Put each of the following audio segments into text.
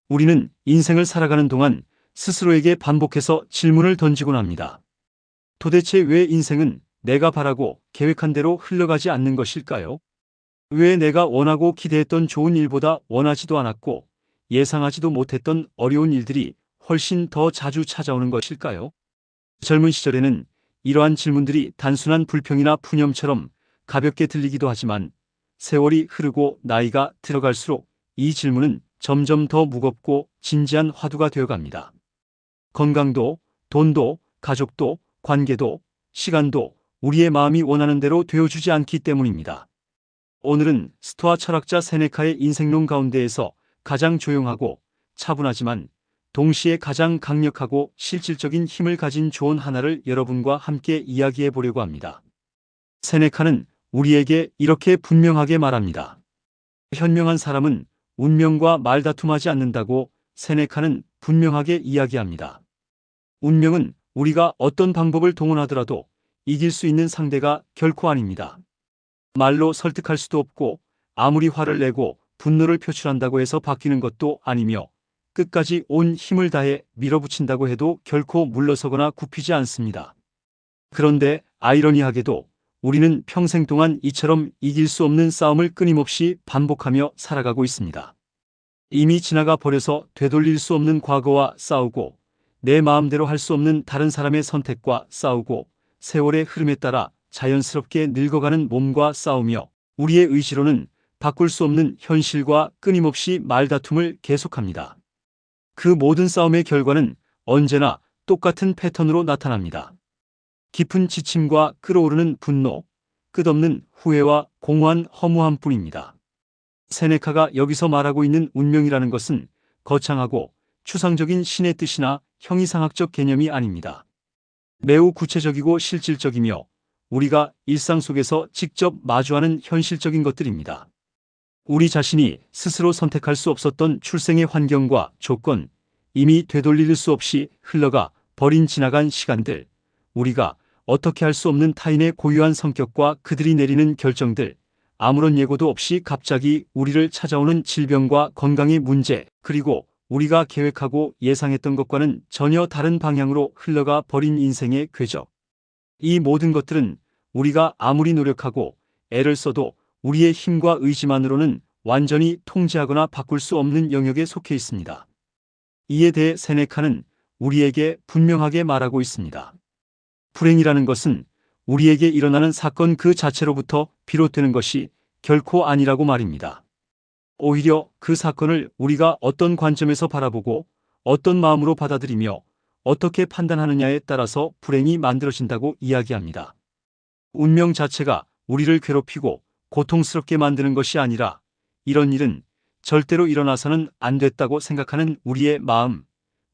우리는 인생을 살아가는 동안 스스로에게 반복해서 질문을 던지곤 합니다. 도대체 왜 인생은 내가 바라고 계획한 대로 흘러가지 않는 것일까요? 왜 내가 원하고 기대했던 좋은 일보다 원하지도 않았고 예상하지도 못했던 어려운 일들이 훨씬 더 자주 찾아오는 것일까요? 젊은 시절에는 이러한 질문들이 단순한 불평이나 푸념처럼 가볍게 들리기도 하지만 세월이 흐르고 나이가 들어갈수록 이 질문은 점점 더 무겁고 진지한 화두가 되어갑니다. 건강도, 돈도, 가족도, 관계도, 시간도 우리의 마음이 원하는 대로 되어주지 않기 때문입니다. 오늘은 스토아 철학자 세네카의 인생론 가운데에서 가장 조용하고 차분하지만 동시에 가장 강력하고 실질적인 힘을 가진 조언 하나를 여러분과 함께 이야기해 보려고 합니다. 세네카는 우리에게 이렇게 분명하게 말합니다. 현명한 사람은 운명과 말다툼하지 않는다고 세네카는 분명하게 이야기합니다. 운명은 우리가 어떤 방법을 동원하더라도 이길 수 있는 상대가 결코 아닙니다. 말로 설득할 수도 없고 아무리 화를 내고 분노를 표출한다고 해서 바뀌는 것도 아니며 끝까지 온 힘을 다해 밀어붙인다고 해도 결코 물러서거나 굽히지 않습니다. 그런데 아이러니하게도 우리는 평생 동안 이처럼 이길 수 없는 싸움을 끊임없이 반복하며 살아가고 있습니다. 이미 지나가 버려서 되돌릴 수 없는 과거와 싸우고 내 마음대로 할 수 없는 다른 사람의 선택과 싸우고 세월의 흐름에 따라 자연스럽게 늙어가는 몸과 싸우며 우리의 의지로는 바꿀 수 없는 현실과 끊임없이 말다툼을 계속합니다. 그 모든 싸움의 결과는 언제나 똑같은 패턴으로 나타납니다. 깊은 지침과 끓어오르는 분노, 끝없는 후회와 공허한 허무함뿐입니다. 세네카가 여기서 말하고 있는 운명이라는 것은 거창하고 추상적인 신의 뜻이나 형이상학적 개념이 아닙니다. 매우 구체적이고 실질적이며 우리가 일상 속에서 직접 마주하는 현실적인 것들입니다. 우리 자신이 스스로 선택할 수 없었던 출생의 환경과 조건, 이미 되돌릴 수 없이 흘러가 버린 지나간 시간들, 우리가 어떻게 할 수 없는 타인의 고유한 성격과 그들이 내리는 결정들, 아무런 예고도 없이 갑자기 우리를 찾아오는 질병과 건강의 문제, 그리고 우리가 계획하고 예상했던 것과는 전혀 다른 방향으로 흘러가 버린 인생의 궤적. 이 모든 것들은 우리가 아무리 노력하고 애를 써도 우리의 힘과 의지만으로는 완전히 통제하거나 바꿀 수 없는 영역에 속해 있습니다. 이에 대해 세네카는 우리에게 분명하게 말하고 있습니다. 불행이라는 것은 우리에게 일어나는 사건 그 자체로부터 비롯되는 것이 결코 아니라고 말입니다. 오히려 그 사건을 우리가 어떤 관점에서 바라보고 어떤 마음으로 받아들이며 어떻게 판단하느냐에 따라서 불행이 만들어진다고 이야기합니다. 운명 자체가 우리를 괴롭히고 고통스럽게 만드는 것이 아니라 이런 일은 절대로 일어나서는 안 됐다고 생각하는 우리의 마음,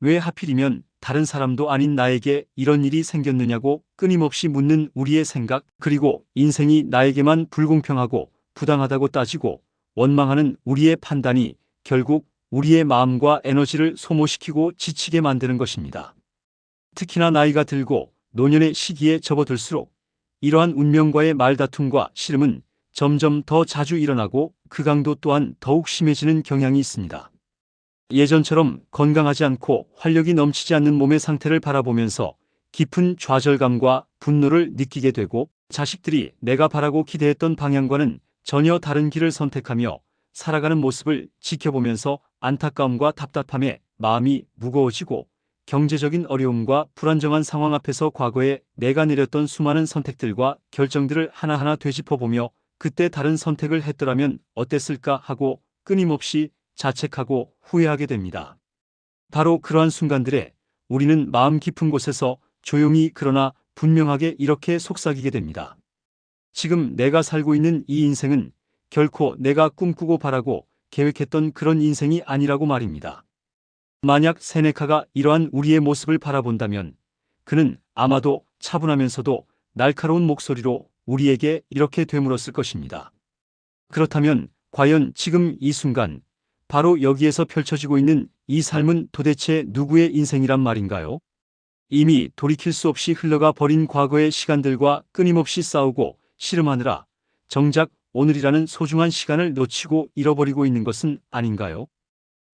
왜 하필이면 다른 사람도 아닌 나에게 이런 일이 생겼느냐고 끊임없이 묻는 우리의 생각, 그리고 인생이 나에게만 불공평하고 부당하다고 따지고 원망하는 우리의 판단이 결국 우리의 마음과 에너지를 소모시키고 지치게 만드는 것입니다. 특히나 나이가 들고 노년의 시기에 접어들수록 이러한 운명과의 말다툼과 씨름은 점점 더 자주 일어나고 그 강도 또한 더욱 심해지는 경향이 있습니다. 예전처럼 건강하지 않고 활력이 넘치지 않는 몸의 상태를 바라보면서 깊은 좌절감과 분노를 느끼게 되고 자식들이 내가 바라고 기대했던 방향과는 전혀 다른 길을 선택하며 살아가는 모습을 지켜보면서 안타까움과 답답함에 마음이 무거워지고 경제적인 어려움과 불안정한 상황 앞에서 과거에 내가 내렸던 수많은 선택들과 결정들을 하나하나 되짚어보며 그때 다른 선택을 했더라면 어땠을까 하고 끊임없이 자책하고 후회하게 됩니다. 바로 그러한 순간들에 우리는 마음 깊은 곳에서 조용히 그러나 분명하게 이렇게 속삭이게 됩니다. 지금 내가 살고 있는 이 인생은 결코 내가 꿈꾸고 바라고 계획했던 그런 인생이 아니라고 말입니다. 만약 세네카가 이러한 우리의 모습을 바라본다면 그는 아마도 차분하면서도 날카로운 목소리로 우리에게 이렇게 되물었을 것입니다. 그렇다면 과연 지금 이 순간 바로 여기에서 펼쳐지고 있는 이 삶은 도대체 누구의 인생이란 말인가요? 이미 돌이킬 수 없이 흘러가 버린 과거의 시간들과 끊임없이 싸우고 씨름하느라 정작 오늘이라는 소중한 시간을 놓치고 잃어버리고 있는 것은 아닌가요?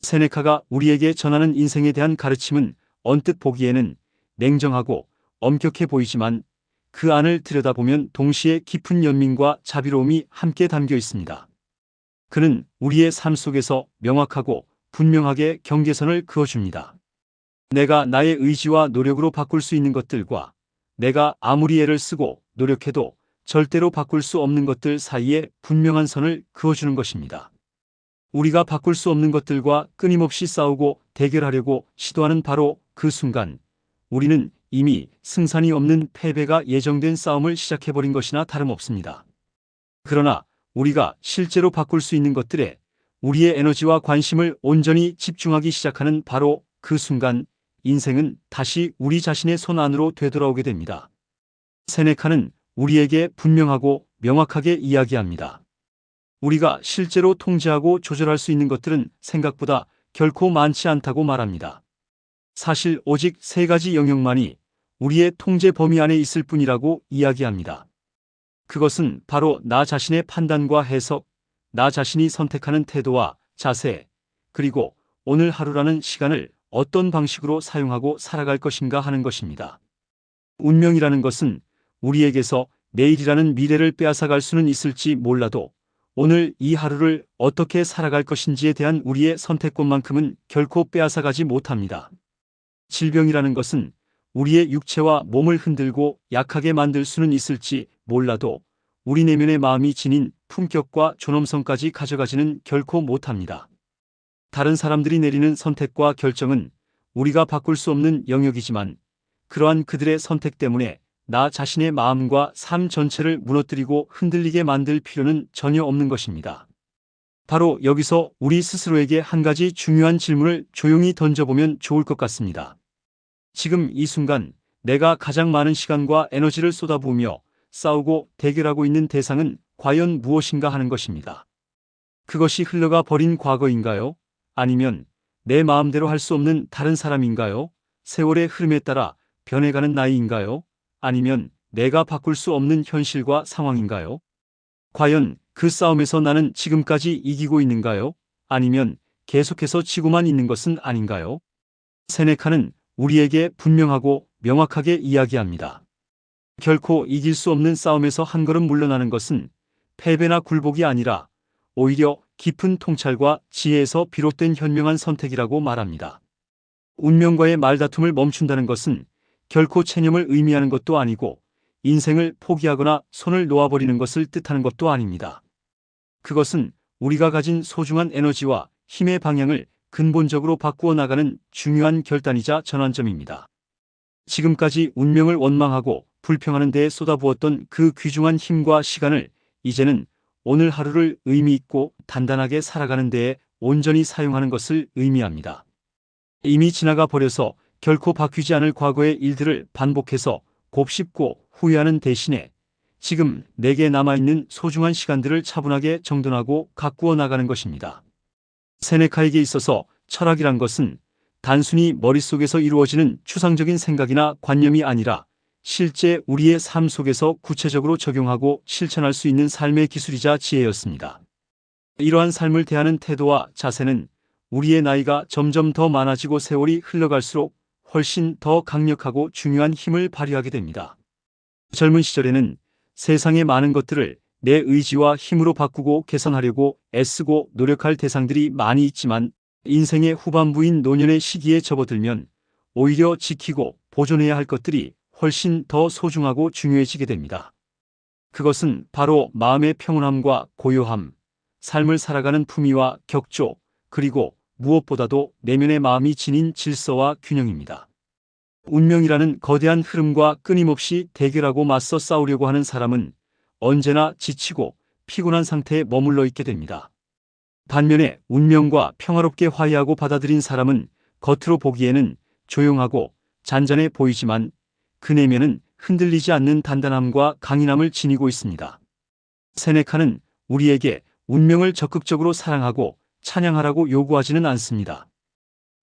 세네카가 우리에게 전하는 인생에 대한 가르침은 언뜻 보기에는 냉정하고 엄격해 보이지만 그 안을 들여다보면 동시에 깊은 연민과 자비로움이 함께 담겨 있습니다. 그는 우리의 삶 속에서 명확하고 분명하게 경계선을 그어줍니다. 내가 나의 의지와 노력으로 바꿀 수 있는 것들과 내가 아무리 애를 쓰고 노력해도 절대로 바꿀 수 없는 것들 사이에 분명한 선을 그어주는 것입니다. 우리가 바꿀 수 없는 것들과 끊임없이 싸우고 대결하려고 시도하는 바로 그 순간 우리는 이미 승산이 없는 패배가 예정된 싸움을 시작해버린 것이나 다름없습니다. 그러나 우리가 실제로 바꿀 수 있는 것들에 우리의 에너지와 관심을 온전히 집중하기 시작하는 바로 그 순간 인생은 다시 우리 자신의 손 안으로 되돌아오게 됩니다. 세네카는 우리에게 분명하고 명확하게 이야기합니다. 우리가 실제로 통제하고 조절할 수 있는 것들은 생각보다 결코 많지 않다고 말합니다. 사실 오직 3가지 영역만이 우리의 통제 범위 안에 있을 뿐이라고 이야기합니다. 그것은 바로 나 자신의 판단과 해석, 나 자신이 선택하는 태도와 자세, 그리고 오늘 하루라는 시간을 어떤 방식으로 사용하고 살아갈 것인가 하는 것입니다. 운명이라는 것은 우리에게서 내일이라는 미래를 빼앗아갈 수는 있을지 몰라도 오늘 이 하루를 어떻게 살아갈 것인지에 대한 우리의 선택권만큼은 결코 빼앗아가지 못합니다. 질병이라는 것은 우리의 육체와 몸을 흔들고 약하게 만들 수는 있을지 몰라도 우리 내면의 마음이 지닌 품격과 존엄성까지 가져가지는 결코 못합니다. 다른 사람들이 내리는 선택과 결정은 우리가 바꿀 수 없는 영역이지만 그러한 그들의 선택 때문에 나 자신의 마음과 삶 전체를 무너뜨리고 흔들리게 만들 필요는 전혀 없는 것입니다. 바로 여기서 우리 스스로에게 한 가지 중요한 질문을 조용히 던져보면 좋을 것 같습니다. 지금 이 순간 내가 가장 많은 시간과 에너지를 쏟아부으며 싸우고 대결하고 있는 대상은 과연 무엇인가 하는 것입니다. 그것이 흘러가 버린 과거인가요? 아니면 내 마음대로 할 수 없는 다른 사람인가요? 세월의 흐름에 따라 변해가는 나이인가요? 아니면 내가 바꿀 수 없는 현실과 상황인가요? 과연 그 싸움에서 나는 지금까지 이기고 있는가요? 아니면 계속해서 지고만 있는 것은 아닌가요? 세네카는 우리에게 분명하고 명확하게 이야기합니다. 결코 이길 수 없는 싸움에서 한 걸음 물러나는 것은 패배나 굴복이 아니라 오히려 깊은 통찰과 지혜에서 비롯된 현명한 선택이라고 말합니다. 운명과의 말다툼을 멈춘다는 것은 결코 체념을 의미하는 것도 아니고 인생을 포기하거나 손을 놓아버리는 것을 뜻하는 것도 아닙니다. 그것은 우리가 가진 소중한 에너지와 힘의 방향을 근본적으로 바꾸어 나가는 중요한 결단이자 전환점입니다. 지금까지 운명을 원망하고 불평하는 데에 쏟아부었던 그 귀중한 힘과 시간을 이제는 오늘 하루를 의미 있고 단단하게 살아가는 데에 온전히 사용하는 것을 의미합니다. 이미 지나가 버려서 결코 바뀌지 않을 과거의 일들을 반복해서 곱씹고 후회하는 대신에 지금 내게 남아있는 소중한 시간들을 차분하게 정돈하고 가꾸어 나가는 것입니다. 세네카에게 있어서 철학이란 것은 단순히 머릿속에서 이루어지는 추상적인 생각이나 관념이 아니라 실제 우리의 삶 속에서 구체적으로 적용하고 실천할 수 있는 삶의 기술이자 지혜였습니다. 이러한 삶을 대하는 태도와 자세는 우리의 나이가 점점 더 많아지고 세월이 흘러갈수록 훨씬 더 강력하고 중요한 힘을 발휘하게 됩니다. 젊은 시절에는 세상의 많은 것들을 내 의지와 힘으로 바꾸고 개선하려고 애쓰고 노력할 대상들이 많이 있지만 인생의 후반부인 노년의 시기에 접어들면 오히려 지키고 보존해야 할 것들이 훨씬 더 소중하고 중요해지게 됩니다. 그것은 바로 마음의 평온함과 고요함, 삶을 살아가는 품위와 격조, 그리고 무엇보다도 내면의 마음이 지닌 질서와 균형입니다. 운명이라는 거대한 흐름과 끊임없이 대결하고 맞서 싸우려고 하는 사람은 언제나 지치고 피곤한 상태에 머물러 있게 됩니다. 반면에 운명과 평화롭게 화해하고 받아들인 사람은 겉으로 보기에는 조용하고 잔잔해 보이지만 그 내면은 흔들리지 않는 단단함과 강인함을 지니고 있습니다. 세네카는 우리에게 운명을 적극적으로 사랑하고 찬양하라고 요구하지는 않습니다.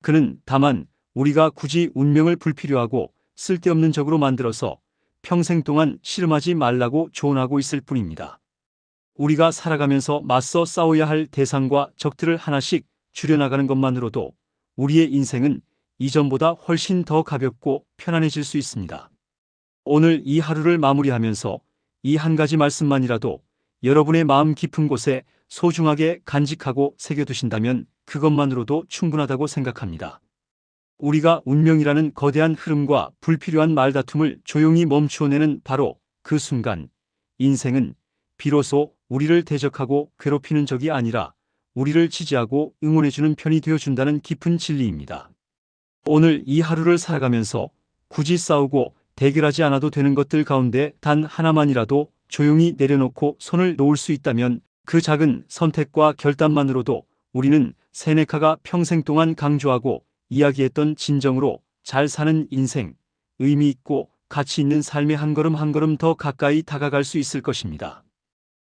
그는 다만 우리가 굳이 운명을 불필요하고 쓸데없는 적으로 만들어서 평생 동안 씨름하지 말라고 조언하고 있을 뿐입니다. 우리가 살아가면서 맞서 싸워야 할 대상과 적들을 하나씩 줄여나가는 것만으로도 우리의 인생은 이전보다 훨씬 더 가볍고 편안해질 수 있습니다. 오늘 이 하루를 마무리하면서 이 한 가지 말씀만이라도 여러분의 마음 깊은 곳에 소중하게 간직하고 새겨두신다면 그것만으로도 충분하다고 생각합니다. 우리가 운명이라는 거대한 흐름과 불필요한 말다툼을 조용히 멈추어내는 바로 그 순간, 인생은 비로소 우리를 대적하고 괴롭히는 적이 아니라 우리를 지지하고 응원해주는 편이 되어준다는 깊은 진리입니다. 오늘 이 하루를 살아가면서 굳이 싸우고 대결하지 않아도 되는 것들 가운데 단 하나만이라도 조용히 내려놓고 손을 놓을 수 있다면 그 작은 선택과 결단만으로도 우리는 세네카가 평생 동안 강조하고 이야기했던 진정으로 잘 사는 인생, 의미 있고 가치 있는 삶의 한 걸음 한 걸음 더 가까이 다가갈 수 있을 것입니다.